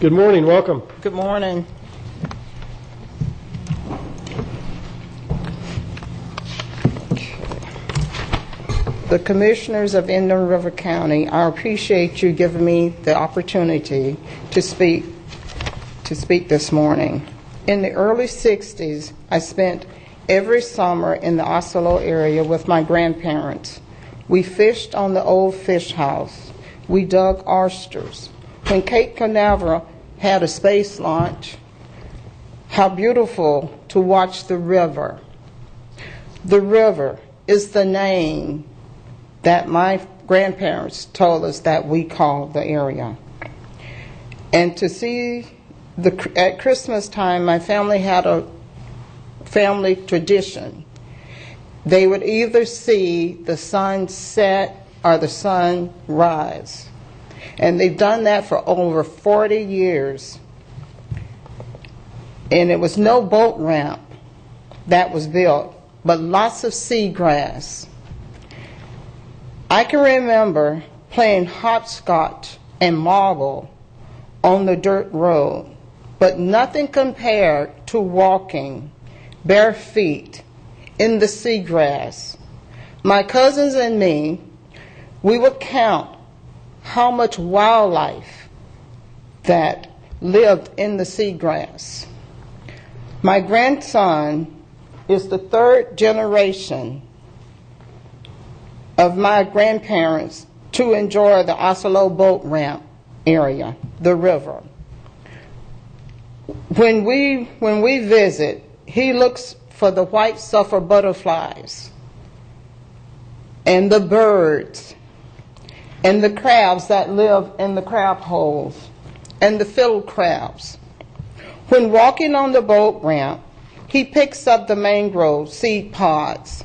Good morning. Welcome. Good morning. The Commissioners of Indian River County, I appreciate you giving me the opportunity to speak this morning. In the early 60s, I spent every summer in the Oslo area with my grandparents. We fished on the old fish house. We dug oysters. When Cape Canaveral had a space launch, how beautiful to watch the river. The river is the name that my grandparents told us that we call the area. And to see at Christmas time, my family had a family tradition. They would either see the sun set or the sun rise. And they've done that for over 40 years. And it was no boat ramp that was built, but lots of seagrass. I can remember playing hopscotch and marble on the dirt road, but nothing compared to walking bare feet in the seagrass. My cousins and me, we would count how much wildlife that lived in the seagrass. My grandson is the third generation of my grandparents to enjoy the Oslo boat ramp area, the river. When we visit, he looks for the white sulfur butterflies and the birds and the crabs that live in the crab holes and the fiddle crabs. When walking on the boat ramp, he picks up the mangrove seed pods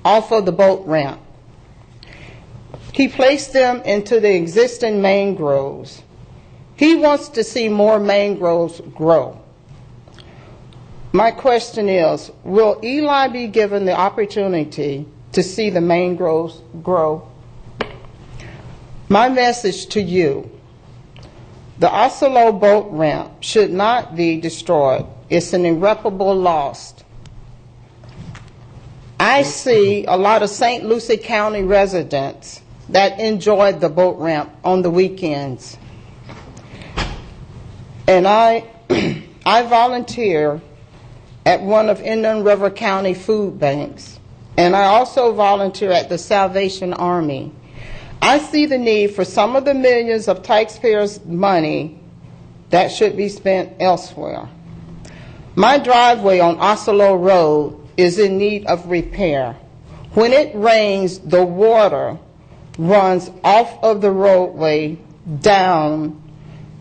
off of the boat ramp. He placed them into the existing mangroves. He wants to see more mangroves grow. My question is, will Eli be given the opportunity to see the mangroves grow? My message to you, the Oslo boat ramp should not be destroyed. It's an irreparable loss. I see a lot of St. Lucie County residents that enjoyed the boat ramp on the weekends. And I volunteer at one of Indian River County food banks, and I also volunteer at the Salvation Army. I see the need for some of the millions of taxpayers' money that should be spent elsewhere. My driveway on Oslo Road is in need of repair. When it rains, the water runs off of the roadway down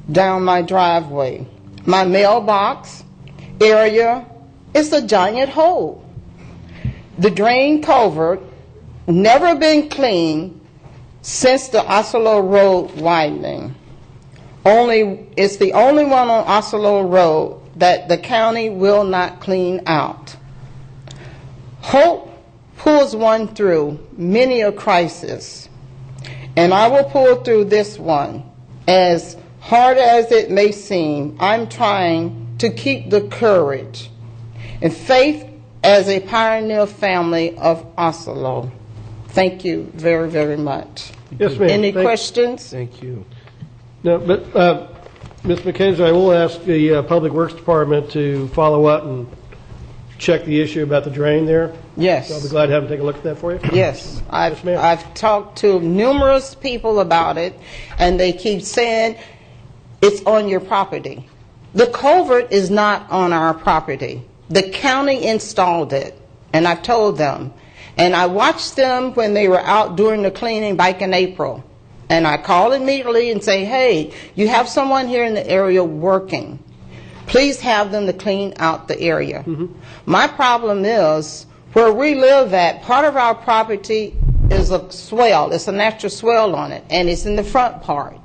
my driveway. My mailbox area is a giant hole. The drain culvert never been cleaned since the Oslo Road widening. It's the only one on Oslo Road that the county will not clean out. Hope pulls one through many a crisis, and I will pull through this one. As hard as it may seem, I'm trying to keep the courage and faith as a pioneer family of Oslo. Thank you very, very much. Yes, ma'am. Any questions? Thank you. No, but Ms. McKenzie, I will ask the Public Works Department to follow up and check the issue about the drain there. Yes. So I'll be glad to have them take a look at that for you. Yes. Yes, ma'am. I've talked to numerous people about it, and they keep saying it's on your property. The culvert is not on our property. The county installed it, and I've told them. And I watched them when they were out doing the cleaning back in April. And I call immediately and say, hey, you have someone here in the area working. Please have them to clean out the area. Mm-hmm. My problem is, where we live at, part of our property is a swell. It's a natural swell on it, and it's in the front part.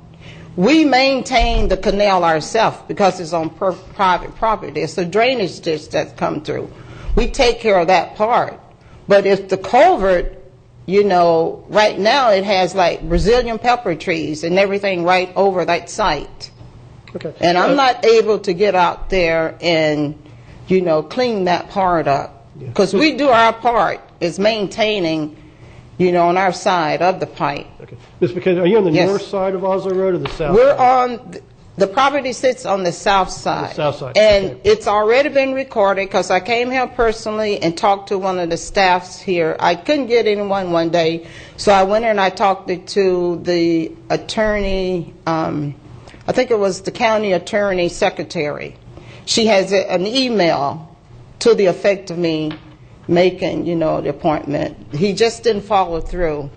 We maintain the canal ourselves because it's on private property. It's a drainage ditch that's come through. We take care of that part. But if the culvert, you know, right now it has like Brazilian pepper trees and everything right over that site. Okay. And I'm not able to get out there and, clean that part up. Because we do our part is maintaining, on our side of the pipe. Okay. Ms. McKenzie, are you on the Yes. north side of Oslo Road or the south We're side? the property sits on the south side. The south side, And okay. it's already been recorded because I came here personally and talked to one of the staffs here. I couldn't get anyone one day, so I went in and I talked to the attorney, I think it was the county attorney secretary. She has an email to the effect of me making, the appointment. He just didn't follow through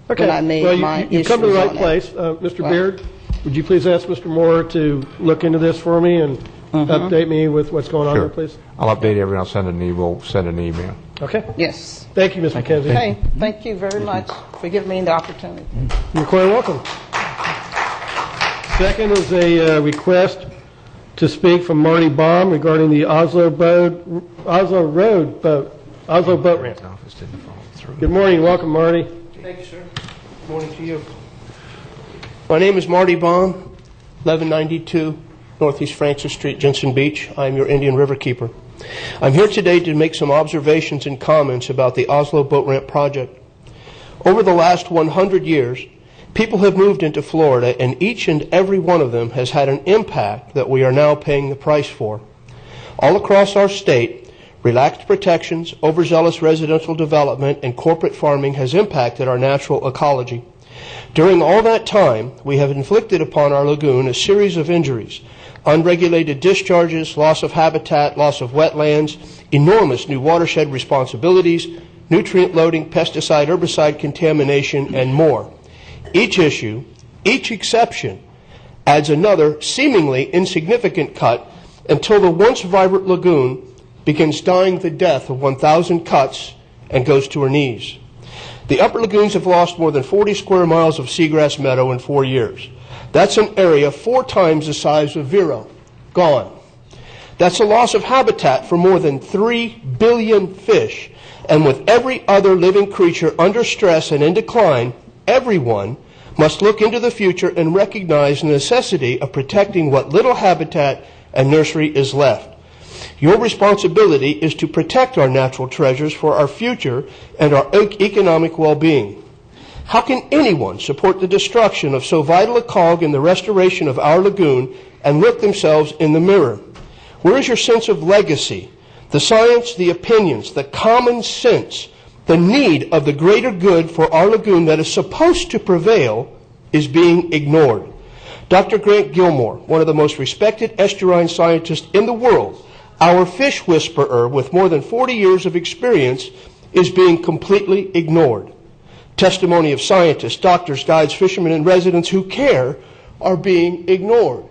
when I made well, my you've come to the issues right on it. place. Mr. Right. Beard, would you please ask Mr. Moore to look into this for me and update me with what's going on Sure. there, please? I'll update everyone. I'll send an email. Send an email. Okay. Yes. Thank you, Ms. McKenzie. Hey, thank you very much for giving me the opportunity. You're quite welcome. Second is a request to speak from Marty Baum regarding the Oslo Road boat ramp. Office didn't follow through. Good morning. Welcome, Marty. Thank you, sir. Good morning to you. My name is Marty Baum, 1192 Northeast Francis Street, Jensen Beach. I'm your Indian River keeper. I'm here today to make some observations and comments about the Oslo Boat Ramp project. Over the last 100 years, people have moved into Florida, and each and every one of them has had an impact that we are now paying the price for. All across our state, relaxed protections, overzealous residential development, and corporate farming has impacted our natural ecology. During all that time, we have inflicted upon our lagoon a series of injuries: unregulated discharges, loss of habitat, loss of wetlands, enormous new watershed responsibilities, nutrient loading, pesticide, herbicide contamination, and more. Each issue, each exception, adds another seemingly insignificant cut until the once vibrant lagoon begins dying the death of 1,000 cuts and goes to her knees. The upper lagoons have lost more than 40 square miles of seagrass meadow in 4 years. That's an area 4 times the size of Vero. Gone. That's a loss of habitat for more than 3 billion fish. And with every other living creature under stress and in decline, everyone must look into the future and recognize the necessity of protecting what little habitat and nursery is left. Your responsibility is to protect our natural treasures for our future and our economic well-being. How can anyone support the destruction of so vital a cog in the restoration of our lagoon and look themselves in the mirror? Where is your sense of legacy, the science, the opinions, the common sense, the need of the greater good for our lagoon that is supposed to prevail is being ignored? Dr. Grant Gilmore, one of the most respected estuarine scientists in the world, our fish whisperer with more than 40 years of experience, is being completely ignored. Testimony of scientists, doctors, guides, fishermen, and residents who care are being ignored.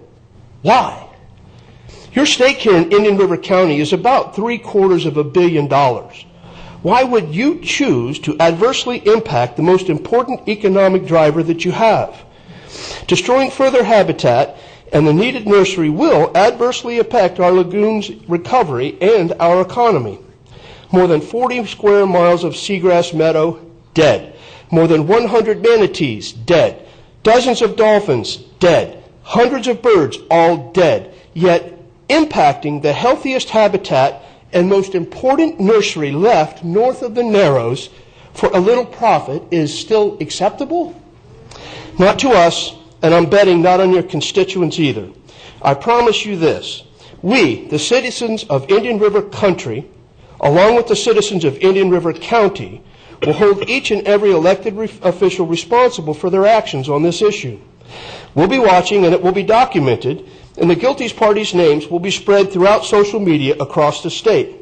Why? Your stake here in Indian River County is about $750 million. Why would you choose to adversely impact the most important economic driver that you have? Destroying further habitat and the needed nursery will adversely affect our lagoon's recovery and our economy. More than 40 square miles of seagrass meadow, dead. More than 100 manatees, dead. Dozens of dolphins, dead. Hundreds of birds, all dead. Yet impacting the healthiest habitat and most important nursery left north of the Narrows for a little profit is still acceptable? Not to us, and I'm betting not on your constituents either. I promise you this: we, the citizens of Indian River Country, along with the citizens of Indian River County, will hold each and every elected official responsible for their actions on this issue. We'll be watching, and it will be documented, and the guilty parties' names will be spread throughout social media across the state.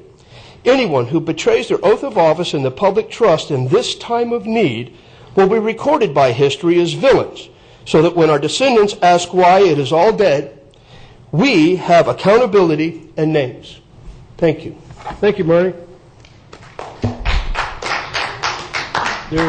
Anyone who betrays their oath of office and the public trust in this time of need will be recorded by history as villains, so that when our descendants ask why it is all dead, we have accountability and names. Thank you. Thank you, Marty.